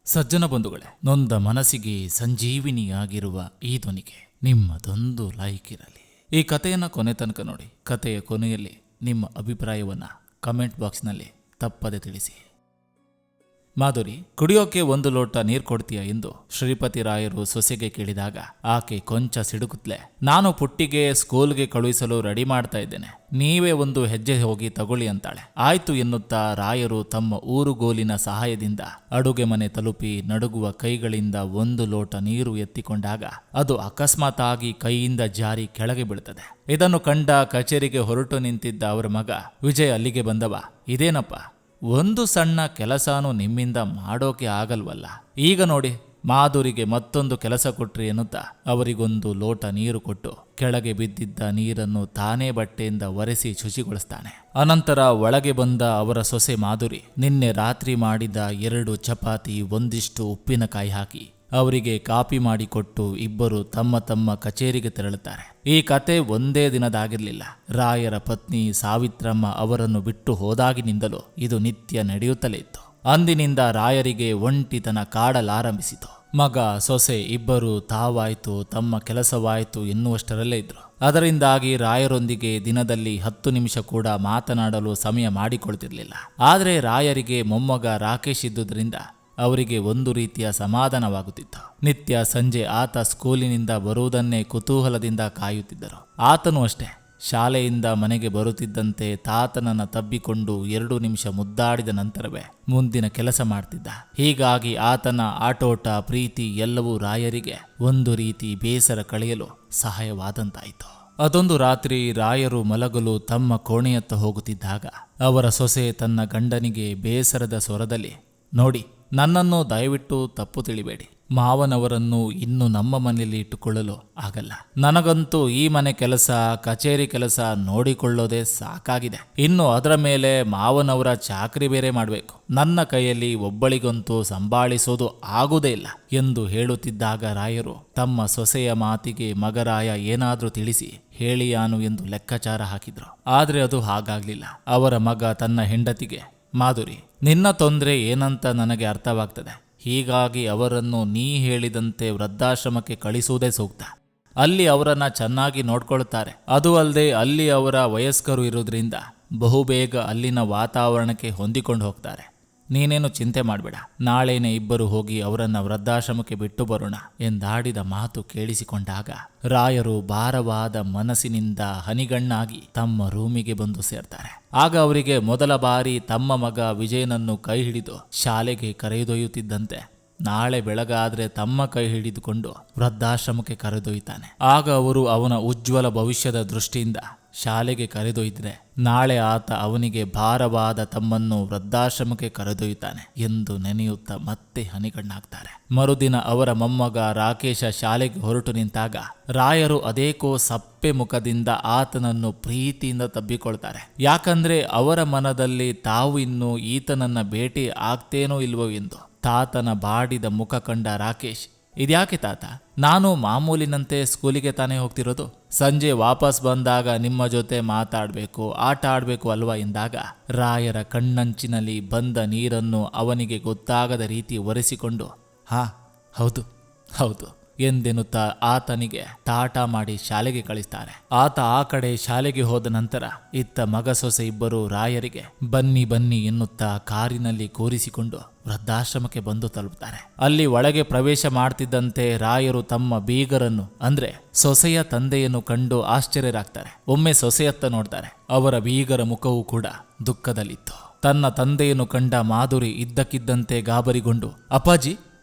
ಸಜ್ಜನ ಬಂಧುಗಳೇ, ನೊಂದ ಮನಸ್ಸಿಗೆ ಸಂಜೀವಿನಿಯಾಗಿರುವ ಈ ಧ್ವನಿಗೆ ನಿಮ್ಮದೊಂದು ಲೈಕ್ ಇರಲಿ. ಈ ಕಥೆಯನ್ನು ಕೊನೆ ತನಕ ನೋಡಿ. ಕಥೆಯ ಕೊನೆಯಲ್ಲಿ ನಿಮ್ಮ ಅಭಿಪ್ರಾಯವನ್ನು ಕಮೆಂಟ್ ಬಾಕ್ಸ್ನಲ್ಲಿ ತಪ್ಪದೆ ತಿಳಿಸಿ. ಮಾಧುರಿ, ಕುಡಿಯೋಕೆ 1 ಲೋಟ ನೀರು ಕೊಡ್ತೀಯ ಎಂದು ಶ್ರೀಪತಿ ರಾಯರು ಸೊಸೆಗೆ ಕೇಳಿದಾಗ ಆಕೆ ಕೊಂಚ ಸಿಡುಕುತ್ತಲೇ, ನಾನು ಪುಟ್ಟಿಗೆ ಸ್ಕೂಲ್ಗೆ ಕಳುಹಿಸಲು ರೆಡಿ ಮಾಡ್ತಾ ಇದ್ದೇನೆ, ನೀವೇ 1 ಹೆಜ್ಜೆ ಹೋಗಿ ತಗೊಳ್ಳಿ ಅಂತಾಳೆ. ಆಯ್ತು ಎನ್ನುತ್ತಾ ರಾಯರು ತಮ್ಮ ಊರುಗೋಲಿನ ಸಹಾಯದಿಂದ ಅಡುಗೆ ಮನೆ ತಲುಪಿ ನಡುಗುವ ಕೈಗಳಿಂದ 1 ಲೋಟ ನೀರು ಎತ್ತಿಕೊಂಡಾಗ ಅದು ಅಕಸ್ಮಾತ್ ಆಗಿ ಕೈಯಿಂದ ಜಾರಿ ಕೆಳಗೆ ಬೀಳುತ್ತದೆ. ಇದನ್ನು ಕಂಡ ಕಚೇರಿಗೆ ಹೊರಟು ನಿಂತಿದ್ದ ಅವರ ಮಗ ವಿಜಯ್ ಅಲ್ಲಿಗೆ ಬಂದವ. ಇದೇನಪ್ಪ, ಒಂದು ಸಣ್ಣ ಕೆಲಸನೂ ನಿಮ್ಮಿಂದ ಮಾಡೋಕೆ ಆಗಲ್ವಲ್ಲ, ಈಗ ನೋಡಿ ಮಾಧುರಿಗೆ ಮತ್ತೊಂದು ಕೆಲಸ ಕೊಟ್ರಿ ಎನ್ನುತ್ತಾ ಅವರಿಗೊಂದು ಲೋಟ ನೀರು ಕೊಟ್ಟು ಕೆಳಗೆ ಬಿದ್ದಿದ್ದ ನೀರನ್ನು ತಾನೇ ಬಟ್ಟೆಯಿಂದ ಒರೆಸಿ ಶುಚಿಗೊಳಿಸ್ತಾನೆ. ಅನಂತರ ಒಳಗೆ ಬಂದ ಅವರ ಸೊಸೆ ಮಾಧುರಿ ನಿನ್ನೆ ರಾತ್ರಿ ಮಾಡಿದ 2 ಚಪಾತಿ ಒಂದಿಷ್ಟು ಉಪ್ಪಿನಕಾಯಿ ಹಾಕಿ ಅವರಿಗೆ ಕಾಪಿ ಮಾಡಿಕೊಟ್ಟು ಇಬ್ಬರು ತಮ್ಮ ತಮ್ಮ ಕಚೇರಿಗೆ ತೆರಳುತ್ತಾರೆ. ಈ ಕತೆ ಒಂದೇ ದಿನದಾಗಿರಲಿಲ್ಲ. ರಾಯರ ಪತ್ನಿ ಸಾವಿತ್ರಮ್ಮ ಅವರನ್ನು ಬಿಟ್ಟು ಹೋದಾಗಿನಿಂದಲೂ ಇದು ನಿತ್ಯ ನಡೆಯುತ್ತಲೇ ಇತ್ತು. ಅಂದಿನಿಂದ ರಾಯರಿಗೆ ಒಂಟಿತನ ಕಾಡಲಾರಂಭಿಸಿತು. ಮಗ ಸೊಸೆ ಇಬ್ಬರು ತಾವಾಯ್ತು ತಮ್ಮ ಕೆಲಸವಾಯಿತು ಎನ್ನುವಷ್ಟರಲ್ಲೇ ಇದ್ರು. ಅದರಿಂದಾಗಿ ರಾಯರೊಂದಿಗೆ ದಿನದಲ್ಲಿ 10 ನಿಮಿಷ ಕೂಡ ಮಾತನಾಡಲು ಸಮಯ ಮಾಡಿಕೊಳ್ತಿರ್ಲಿಲ್ಲ. ಆದರೆ ರಾಯರಿಗೆ ಮೊಮ್ಮಗ ರಾಕೇಶ್ ಇದ್ದುದರಿಂದ ಅವರಿಗೆ ಒಂದು ರೀತಿಯ ಸಮಾಧಾನವಾಗುತ್ತಿತ್ತು. ನಿತ್ಯ ಸಂಜೆ ಆತ ಸ್ಕೂಲಿನಿಂದ ಬರುವುದನ್ನೇ ಕುತೂಹಲದಿಂದ ಕಾಯುತ್ತಿದ್ದರು. ಆತನೂ ಅಷ್ಟೇ, ಶಾಲೆಯಿಂದ ಮನೆಗೆ ಬರುತ್ತಿದ್ದಂತೆ ತಾತನನ್ನು ತಬ್ಬಿಕೊಂಡು 2 ನಿಮಿಷ ಮುದ್ದಾಡಿದ ನಂತರವೇ ಮುಂದಿನ ಕೆಲಸ ಮಾಡ್ತಿದ್ದ. ಹೀಗಾಗಿ ಆತನ ಆಟೋಟ ಪ್ರೀತಿ ಎಲ್ಲವೂ ರಾಯರಿಗೆ ಒಂದು ರೀತಿ ಬೇಸರ ಕಳೆಯಲು ಸಹಾಯವಾದಂತಾಯಿತು. ಅದೊಂದು ರಾತ್ರಿ ರಾಯರು ಮಲಗಲು ತಮ್ಮ ಕೋಣೆಯತ್ತ ಹೋಗುತ್ತಿದ್ದಾಗ ಅವರ ಸೊಸೆ ತನ್ನ ಗಂಡನಿಗೆ ಬೇಸರದ ಸ್ವರದಲ್ಲಿ, ನೋಡಿ, ನನ್ನನ್ನು ದಯವಿಟ್ಟು ತಪ್ಪು ತಿಳಿಬೇಡಿ, ಮಾವನವರನ್ನು ಇನ್ನು ನಮ್ಮ ಮನೆಯಲ್ಲಿ ಇಟ್ಟುಕೊಳ್ಳಲು ಆಗಲ್ಲ. ನನಗಂತೂ ಈ ಮನೆ ಕೆಲಸ ಕಚೇರಿ ಕೆಲಸ ನೋಡಿಕೊಳ್ಳೋದೇ ಸಾಕಾಗಿದೆ. ಇನ್ನು ಅದರ ಮೇಲೆ ಮಾವನವರ ಚಾಕರಿ ಬೇರೆ ಮಾಡಬೇಕು. ನನ್ನ ಕೈಯಲ್ಲಿ ಒಬ್ಬಳಿಗಂತೂ ಸಂಭಾಳಿಸೋದು ಆಗುವುದೇ ಇಲ್ಲ ಎಂದು ಹೇಳುತ್ತಿದ್ದಾಗ ರಾಯರು ತಮ್ಮ ಸೊಸೆಯ ಮಾತಿಗೆ ಮಗರಾಯ ಏನಾದರೂ ತಿಳಿಸಿ ಹೇಳಿಯಾನು ಎಂದು ಲೆಕ್ಕಾಚಾರ ಹಾಕಿದ್ರು. ಆದರೆ ಅದು ಹಾಗಾಗ್ಲಿಲ್ಲ. ಅವರ ಮಗ ತನ್ನ ಹೆಂಡತಿಗೆ, ಮಾಧುರಿ, ನಿನ್ನ ತೊಂದರೆ ಏನಂತ ನನಗೆ ಅರ್ಥವಾಗ್ತದೆ. ಹೀಗಾಗಿ ಅವರನ್ನು ನೀ ಹೇಳಿದಂತೆ ವೃದ್ಧಾಶ್ರಮಕ್ಕೆ ಕಳಿಸುವುದೇ ಸೂಕ್ತ. ಅಲ್ಲಿ ಅವರನ್ನ ಚೆನ್ನಾಗಿ ನೋಡ್ಕೊಳ್ತಾರೆ. ಅದು ಅಲ್ಲದೆ ಅಲ್ಲಿ ಅವರ ವಯಸ್ಕರು ಇರೋದ್ರಿಂದ ಬಹುಬೇಗ ಅಲ್ಲಿನ ವಾತಾವರಣಕ್ಕೆ ಹೊಂದಿಕೊಂಡು ಹೋಗ್ತಾರೆ. ನೀನೇನು ಚಿಂತೆ ಮಾಡಬೇಡ, ನಾಳೆನೇ ಇಬ್ಬರು ಹೋಗಿ ಅವರನ್ನ ವೃದ್ಧಾಶ್ರಮಕ್ಕೆ ಬಿಟ್ಟು ಬರೋಣ ಎಂದಾಡಿದ ಮಾತು ಕೇಳಿಸಿಕೊಂಡಾಗ ರಾಯರು ಭಾರವಾದ ಮನಸ್ಸಿನಿಂದ ಹನಿಗಣ್ಣಾಗಿ ತಮ್ಮ ರೂಮಿಗೆ ಬಂದು ಸೇರ್ತಾರೆ. ಆಗ ಅವರಿಗೆ ಮೊದಲ ಬಾರಿ ತಮ್ಮ ಮಗ ವಿಜಯನನ್ನು ಕೈ ಹಿಡಿದು ಶಾಲೆಗೆ ಕರೆದೊಯ್ಯುತ್ತಿದ್ದಂತೆ ನಾಳೆ ಬೆಳಗಾದ್ರೆ ತಮ್ಮ ಕೈ ಹಿಡಿದುಕೊಂಡು ವೃದ್ಧಾಶ್ರಮಕ್ಕೆ ಕರೆದೊಯ್ತಾನೆ. ಆಗ ಅವರು ಅವನ ಉಜ್ವಲ ಭವಿಷ್ಯದ ದೃಷ್ಟಿಯಿಂದ ಶಾಲೆಗೆ ಕರೆದೊಯ್ದ್ರೆ ನಾಳೆ ಆತ ಅವನಿಗೆ ಭಾರವಾದ ತಮ್ಮನ್ನು ವೃದ್ಧಾಶ್ರಮಕ್ಕೆ ಕರೆದೊಯ್ತಾನೆ ಎಂದು ನೆನೆಯುತ್ತಾ ಮತ್ತೆ ಹನಿಗಣ್ಣಾಗ್ತಾರೆ. ಮರುದಿನ ಅವರ ಮೊಮ್ಮಗ ರಾಕೇಶ ಶಾಲೆಗೆ ಹೊರಟು ನಿಂತಾಗ ರಾಯರು ಅದೇಕೋ ಸಪ್ಪೆ ಮುಖದಿಂದ ಆತನನ್ನು ಪ್ರೀತಿಯಿಂದ ತಬ್ಬಿಕೊಳ್ತಾರೆ. ಯಾಕಂದ್ರೆ ಅವರ ಮನದಲ್ಲಿ ತಾವು ಇನ್ನು ಈತನನ್ನ ಭೇಟಿ ಆಗ್ತೇನೋ ಇಲ್ವೋ ಎಂದು. ತಾತನ ಬಾಡಿದ ಮುಖ ಕಂಡ ರಾಕೇಶ್, ಇದ್ಯಾಕೆ ತಾತ, ನಾನು ಮಾಮೂಲಿನಂತೆ ಸ್ಕೂಲಿಗೆ ತಾನೇ ಹೋಗ್ತಿರೋದು, ಸಂಜೆ ವಾಪಸ್ ಬಂದಾಗ ನಿಮ್ಮ ಜೊತೆ ಮಾತಾಡಬೇಕು, ಆಟ ಆಡಬೇಕು ಅಲ್ವಾ ಎಂದಾಗ ರಾಯರ ಕಣ್ಣಂಚಿನಲ್ಲಿ ಬಂದ ನೀರನ್ನು ಅವನಿಗೆ ಗೊತ್ತಾಗದ ರೀತಿ ಒರೆಸಿಕೊಂಡು, ಹಾ ಹೌದು ಹೌದು ಎಂದೆನ್ನುತ್ತಾ ಆತನಿಗೆ ಟಾಟ ಮಾಡಿ ಶಾಲೆಗೆ ಕಳಿಸ್ತಾರೆ. ಆತ ಆ ಕಡೆ ಶಾಲೆಗೆ ಹೋದ ನಂತರ ಇತ್ತ ಮಗ ಸೊಸೆ ಇಬ್ಬರು ರಾಯರಿಗೆ ಬನ್ನಿ ಬನ್ನಿ ಎನ್ನುತ್ತಾ ಕಾರಿನಲ್ಲಿ ಕೂರಿಸಿಕೊಂಡು ವೃದ್ಧಾಶ್ರಮಕ್ಕೆ ಬಂದು ತಲುಪುತ್ತಾರೆ. ಅಲ್ಲಿ ಒಳಗೆ ಪ್ರವೇಶ ಮಾಡ್ತಿದ್ದಂತೆ ರಾಯರು ತಮ್ಮ ಬೀಗರನ್ನು ಅಂದ್ರೆ ಸೊಸೆಯ ತಂದೆಯನ್ನು ಕಂಡು ಆಶ್ಚರ್ಯರಾಗ್ತಾರೆ. ಒಮ್ಮೆ ಸೊಸೆಯತ್ತ ನೋಡ್ತಾರೆ. ಅವರ ಬೀಗರ ಮುಖವೂ ಕೂಡ ದುಃಖದಲ್ಲಿತ್ತು. ತನ್ನ ತಂದೆಯನ್ನು ಕಂಡ ಮಾಧುರಿ ಇದ್ದಕ್ಕಿದ್ದಂತೆ ಗಾಬರಿಗೊಂಡು, ಅಪ್ಪಾಜಿ,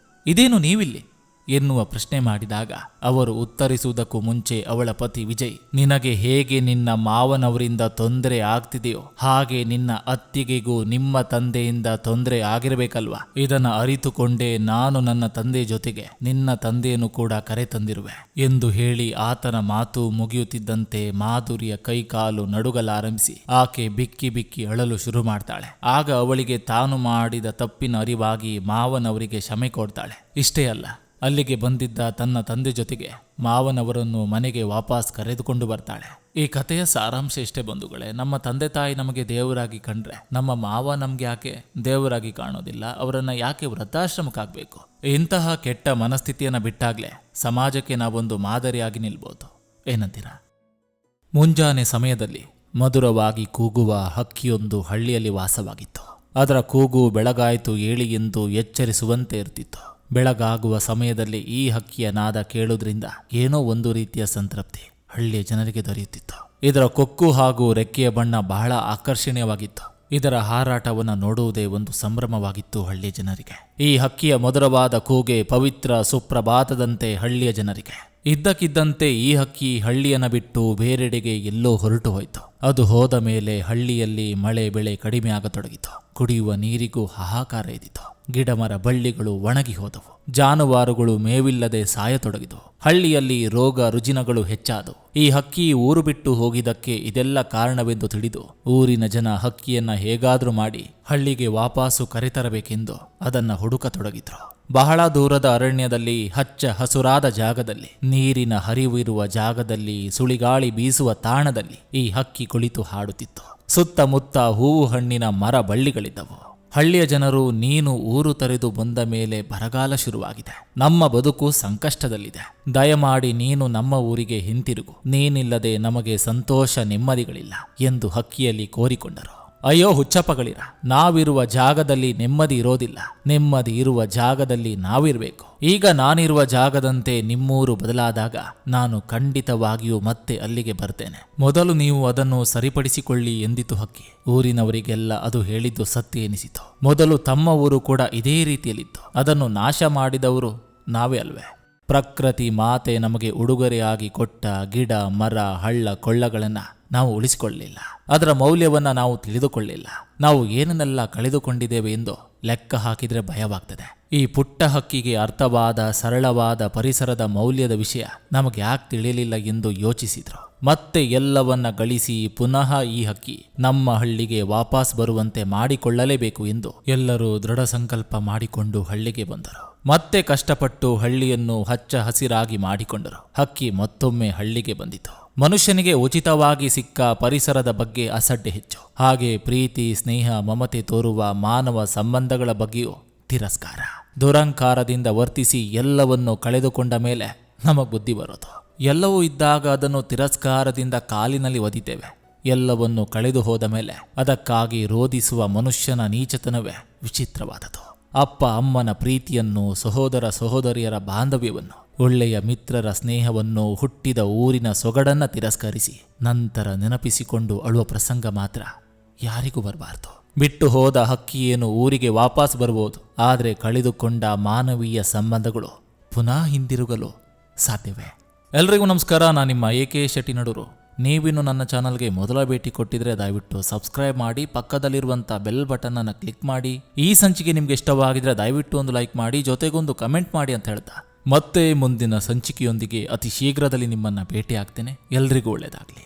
ಇದೇನು ನೀವಿಲ್ಲಿ ಎನ್ನುವ ಪ್ರಶ್ನೆ ಮಾಡಿದಾಗ ಅವರು ಉತ್ತರಿಸುವುದಕ್ಕೂ ಮುಂಚೆ ಅವಳ ಪತಿ ವಿಜಯ್, ನಿನಗೆ ಹೇಗೆ ನಿನ್ನ ಮಾವನವರಿಂದ ತೊಂದರೆ ಆಗ್ತಿದೆಯೋ ಹಾಗೆ ನಿನ್ನ ಅತ್ತಿಗೆಗೂ ನಿಮ್ಮ ತಂದೆಯಿಂದ ತೊಂದರೆ ಆಗಿರಬೇಕಲ್ವಾ. ಇದನ್ನು ಅರಿತುಕೊಂಡೇ ನಾನು ನನ್ನ ತಂದೆ ಜೊತೆಗೆ ನಿನ್ನ ತಂದೆಯನ್ನು ಕೂಡ ಕರೆ ತಂದಿರುವೆ ಎಂದು ಹೇಳಿ ಆತನ ಮಾತು ಮುಗಿಯುತ್ತಿದ್ದಂತೆ ಮಾಧುರಿಯ ಕೈಕಾಲು ನಡುಗಲಾರಂಭಿಸಿ ಆಕೆ ಬಿಕ್ಕಿ ಬಿಕ್ಕಿ ಅಳಲು ಶುರು ಮಾಡ್ತಾಳೆ. ಆಗ ಅವಳಿಗೆ ತಾನು ಮಾಡಿದ ತಪ್ಪಿನ ಅರಿವಾಗಿ ಮಾವನವರಿಗೆ ಕ್ಷಮೆ ಕೊಡ್ತಾಳೆ. ಇಷ್ಟೇ ಅಲ್ಲ, ಅಲ್ಲಿಗೆ ಬಂದಿದ್ದ ತನ್ನ ತಂದೆ ಜೊತೆಗೆ ಮಾವನವರನ್ನು ಮನೆಗೆ ವಾಪಸ್ ಕರೆದುಕೊಂಡು ಬರ್ತಾಳೆ. ಈ ಕಥೆಯ ಸಾರಾಂಶ ಇಷ್ಟೇ ಬಂಧುಗಳೇ, ನಮ್ಮ ತಂದೆ ತಾಯಿ ನಮಗೆ ದೇವರಾಗಿ ಕಂಡ್ರೆ ನಮ್ಮ ಮಾವ ನಮ್ಗೆ ಯಾಕೆ ದೇವರಾಗಿ ಕಾಣೋದಿಲ್ಲ, ಅವರನ್ನ ಯಾಕೆ ವೃದ್ಧಾಶ್ರಮಕ್ಕಾಗಬೇಕು? ಇಂತಹ ಕೆಟ್ಟ ಮನಸ್ಥಿತಿಯನ್ನು ಬಿಟ್ಟಾಗ್ಲೇ ಸಮಾಜಕ್ಕೆ ನಾವೊಂದು ಮಾದರಿಯಾಗಿ ನಿಲ್ಬೋದು. ಏನಂತೀರಾ? ಮುಂಜಾನೆ ಸಮಯದಲ್ಲಿ ಮಧುರವಾಗಿ ಕೂಗುವ ಹಕ್ಕಿಯೊಂದು ಹಳ್ಳಿಯಲ್ಲಿ ವಾಸವಾಗಿತ್ತು. ಅದರ ಕೂಗು ಬೆಳಗಾಯಿತು ಏಳಿ ಎಂದು ಎಚ್ಚರಿಸುವಂತೆ ಇರ್ತಿತ್ತು. ಬೆಳಗಾಗುವ ಸಮಯದಲ್ಲಿ ಈ ಹಕ್ಕಿಯ ನಾದ ಕೇಳುವುದರಿಂದ ಏನೋ ಒಂದು ರೀತಿಯ ಸಂತೃಪ್ತಿ ಹಳ್ಳಿಯ ಜನರಿಗೆ ದೊರೆಯುತ್ತಿತ್ತು. ಇದರ ಕೊಕ್ಕು ಹಾಗೂ ರೆಕ್ಕೆಯ ಬಣ್ಣ ಬಹಳ ಆಕರ್ಷಣೀಯವಾಗಿತ್ತು. ಇದರ ಹಾರಾಟವನ್ನು ನೋಡುವುದೇ ಒಂದು ಸಂಭ್ರಮವಾಗಿತ್ತು ಹಳ್ಳಿಯ ಜನರಿಗೆ. ಈ ಹಕ್ಕಿಯ ಮಧುರವಾದ ಕೂಗೆ ಪವಿತ್ರ ಸುಪ್ರಭಾತದಂತೆ ಹಳ್ಳಿಯ ಜನರಿಗೆ. ಇದ್ದಕ್ಕಿದ್ದಂತೆ ಈ ಹಕ್ಕಿ ಹಳ್ಳಿಯನ್ನು ಬಿಟ್ಟು ಬೇರೆಡೆಗೆ ಎಲ್ಲೋ ಹೊರಟು ಹೋಯಿತು. ಅದು ಹೋದ ಮೇಲೆ ಹಳ್ಳಿಯಲ್ಲಿ ಮಳೆ ಬೆಳೆ ಕಡಿಮೆ ಆಗತೊಡಗಿತು. ಕುಡಿಯುವ ನೀರಿಗೂ ಹಾಹಾಕಾರ ಎದ್ದಿತು. ಗಿಡಮರ ಬಳ್ಳಿಗಳು ಒಣಗಿ ಹೋದವು. ಜಾನುವಾರುಗಳು ಮೇವಿಲ್ಲದೆ ಸಾಯತೊಡಗಿದವು. ಹಳ್ಳಿಯಲ್ಲಿ ರೋಗ ರುಜಿನಗಳು ಹೆಚ್ಚಾದವು. ಈ ಹಕ್ಕಿ ಊರು ಬಿಟ್ಟು ಹೋಗಿದ್ದಕ್ಕೆ ಇದೆಲ್ಲ ಕಾರಣವೆಂದು ತಿಳಿದು ಊರಿನ ಜನ ಹಕ್ಕಿಯನ್ನ ಹೇಗಾದ್ರೂ ಮಾಡಿ ಹಳ್ಳಿಗೆ ವಾಪಸ್ಸು ಕರೆತರಬೇಕೆಂದು ಅದನ್ನ ಹುಡುಕತೊಡಗಿದ್ರು. ಬಹಳ ದೂರದ ಅರಣ್ಯದಲ್ಲಿ, ಹಚ್ಚ ಹಸುರಾದ ಜಾಗದಲ್ಲಿ, ನೀರಿನ ಹರಿವು ಇರುವ ಜಾಗದಲ್ಲಿ, ಸುಳಿಗಾಳಿ ಬೀಸುವ ತಾಣದಲ್ಲಿ ಈ ಹಕ್ಕಿ ಕುಳಿತು ಹಾಡುತ್ತಿತ್ತು. ಸುತ್ತಮುತ್ತ ಹೂವು ಹಣ್ಣಿನ ಮರ ಬಳ್ಳಿಗಳಿದ್ದವು. ಹಳ್ಳಿಯ ಜನರು, ನೀನು ಊರು ತೊರೆದು ಬಂದ ಮೇಲೆ ಬರಗಾಲ ಶುರುವಾಗಿದೆ, ನಮ್ಮ ಬದುಕು ಸಂಕಷ್ಟದಲ್ಲಿದೆ, ದಯಮಾಡಿ ನೀನು ನಮ್ಮ ಊರಿಗೆ ಹಿಂತಿರುಗು, ನೀನಿಲ್ಲದೆ ನಮಗೆ ಸಂತೋಷ ನೆಮ್ಮದಿಗಳಿಲ್ಲ ಎಂದು ಹಕ್ಕಿಯಲ್ಲಿ ಕೋರಿಕೊಂಡರು. ಅಯ್ಯೋ ಹುಚ್ಚಪ್ಪಗಳಿರ, ನಾವಿರುವ ಜಾಗದಲ್ಲಿ ನೆಮ್ಮದಿ ಇರೋದಿಲ್ಲ, ನೆಮ್ಮದಿ ಇರುವ ಜಾಗದಲ್ಲಿ ನಾವಿರಬೇಕು. ಈಗ ನಾನಿರುವ ಜಾಗದಂತೆ ನಿಮ್ಮೂರು ಬದಲಾದಾಗ ನಾನು ಖಂಡಿತವಾಗಿಯೂ ಮತ್ತೆ ಅಲ್ಲಿಗೆ ಬರ್ತೇನೆ. ಮೊದಲು ನೀವು ಅದನ್ನು ಸರಿಪಡಿಸಿಕೊಳ್ಳಿ ಎಂದಿತು ಹಕ್ಕಿ. ಊರಿನವರಿಗೆಲ್ಲ ಅದು ಹೇಳಿದ್ದು ಸತ್ಯ ಎನಿಸಿತು. ಮೊದಲು ತಮ್ಮ ಊರು ಕೂಡ ಇದೇ ರೀತಿಯಲ್ಲಿತ್ತು. ಅದನ್ನು ನಾಶ ಮಾಡಿದವರು ನಾವೇ ಅಲ್ವೇ? ಪ್ರಕೃತಿ ಮಾತೆ ನಮಗೆ ಉಡುಗೊರೆಯಾಗಿ ಕೊಟ್ಟ ಗಿಡ ಮರ ಹಳ್ಳ ಕೊಳ್ಳಗಳನ್ನು ನಾವು ಉಳಿಸಿಕೊಳ್ಳಲಿಲ್ಲ. ಅದರ ಮೌಲ್ಯವನ್ನು ನಾವು ತಿಳಿದುಕೊಳ್ಳಿಲ್ಲ. ನಾವು ಏನನ್ನೆಲ್ಲ ಕಳೆದುಕೊಂಡಿದ್ದೇವೆ ಎಂದು ಲೆಕ್ಕ ಹಾಕಿದರೆ ಭಯವಾಗ್ತದೆ. ಈ ಪುಟ್ಟ ಹಕ್ಕಿಗೆ ಅರ್ಥವಾದ ಸರಳವಾದ ಪರಿಸರದ ಮೌಲ್ಯದ ವಿಷಯ ನಮಗೆ ಯಾಕೆ ತಿಳಿಯಲಿಲ್ಲ ಎಂದು ಯೋಚಿಸಿದ್ರು. ಮತ್ತೆ ಎಲ್ಲವನ್ನ ಗಳಿಸಿ ಪುನಃ ಈ ಹಕ್ಕಿ ನಮ್ಮ ಹಳ್ಳಿಗೆ ವಾಪಸ್ ಬರುವಂತೆ ಮಾಡಿಕೊಳ್ಳಲೇಬೇಕು ಎಂದು ಎಲ್ಲರೂ ದೃಢ ಸಂಕಲ್ಪ ಮಾಡಿಕೊಂಡು ಹಳ್ಳಿಗೆ ಬಂದರು. ಮತ್ತೆ ಕಷ್ಟಪಟ್ಟು ಹಳ್ಳಿಯನ್ನು ಹಚ್ಚ ಹಸಿರಾಗಿ ಮಾಡಿಕೊಂಡರು. ಹಕ್ಕಿ ಮತ್ತೊಮ್ಮೆ ಹಳ್ಳಿಗೆ ಬಂದಿತು. ಮನುಷ್ಯನಿಗೆ ಉಚಿತವಾಗಿ ಸಿಕ್ಕ ಪರಿಸರದ ಬಗ್ಗೆ ಅಸಡ್ಡೆ ಹೆಚ್ಚು. ಹಾಗೆ ಪ್ರೀತಿ ಸ್ನೇಹ ಮಮತೆ ತೋರುವ ಮಾನವ ಸಂಬಂಧಗಳ ಬಗ್ಗೆಯೂ ತಿರಸ್ಕಾರ. ದುರಂಕಾರದಿಂದ ವರ್ತಿಸಿ ಎಲ್ಲವನ್ನು ಕಳೆದುಕೊಂಡ ಮೇಲೆ ನಮಗೆ ಬುದ್ಧಿ ಬರೋದು. ಎಲ್ಲವೂ ಇದ್ದಾಗ ಅದನ್ನು ತಿರಸ್ಕಾರದಿಂದ ಕಾಲಿನಲ್ಲಿ ಒದಿತೇವೆ. ಎಲ್ಲವನ್ನು ಕಳೆದು ಹೋದ ಮೇಲೆ ಅದಕ್ಕಾಗಿ ರೋಧಿಸುವ ಮನುಷ್ಯನ ನೀಚತನವೇ ವಿಚಿತ್ರವಾದದು. ಅಪ್ಪ ಅಮ್ಮನ ಪ್ರೀತಿಯನ್ನು, ಸಹೋದರ ಸಹೋದರಿಯರ ಬಾಂಧವ್ಯವನ್ನು, ಒಳ್ಳೆಯ ಮಿತ್ರರ ಸ್ನೇಹವನ್ನು, ಹುಟ್ಟಿದ ಊರಿನ ಸೊಗಡನ್ನ ತಿರಸ್ಕರಿಸಿ ನಂತರ ನೆನಪಿಸಿಕೊಂಡು ಅಳುವ ಪ್ರಸಂಗ ಮಾತ್ರ ಯಾರಿಗೂ ಬರಬಾರ್ದು. ಬಿಟ್ಟು ಹೋದ ಹಕ್ಕಿಯೇನು ಊರಿಗೆ ವಾಪಸ್ ಬರ್ಬೋದು, ಆದರೆ ಕಳೆದುಕೊಂಡ ಮಾನವೀಯ ಸಂಬಂಧಗಳು ಪುನಃ ಹಿಂದಿರುಗಲು ಸಾಧ್ಯವೇ? ಎಲ್ರಿಗೂ ನಮಸ್ಕಾರ. ನಾನು ನಿಮ್ಮ AK ಶೆಟ್ಟಿನಡೂರು. ನೀವಿನ್ನು ನನ್ನ ಚಾನಲ್ಗೆ ಮೊದಲ ಭೇಟಿ ಕೊಟ್ಟಿದ್ರೆ ದಯವಿಟ್ಟು ಸಬ್ಸ್ಕ್ರೈಬ್ ಮಾಡಿ, ಪಕ್ಕದಲ್ಲಿರುವಂಥ ಬೆಲ್ ಬಟನ್ ಅನ್ನು ಕ್ಲಿಕ್ ಮಾಡಿ. ಈ ಸಂಚಿಕೆ ನಿಮ್ಗೆ ಇಷ್ಟವಾಗಿದ್ರೆ ದಯವಿಟ್ಟು ಒಂದು ಲೈಕ್ ಮಾಡಿ, ಜೊತೆಗೊಂದು ಕಮೆಂಟ್ ಮಾಡಿ ಅಂತ ಹೇಳ್ತಾ ಮತ್ತೆ ಮುಂದಿನ ಸಂಚಿಕೆಯೊಂದಿಗೆ ಅತಿ ಶೀಘ್ರದಲ್ಲಿ ನಿಮ್ಮನ್ನು ಭೇಟಿ ಆಗ್ತೇನೆ. ಎಲ್ರಿಗೂ ಒಳ್ಳೆಯದಾಗಲಿ.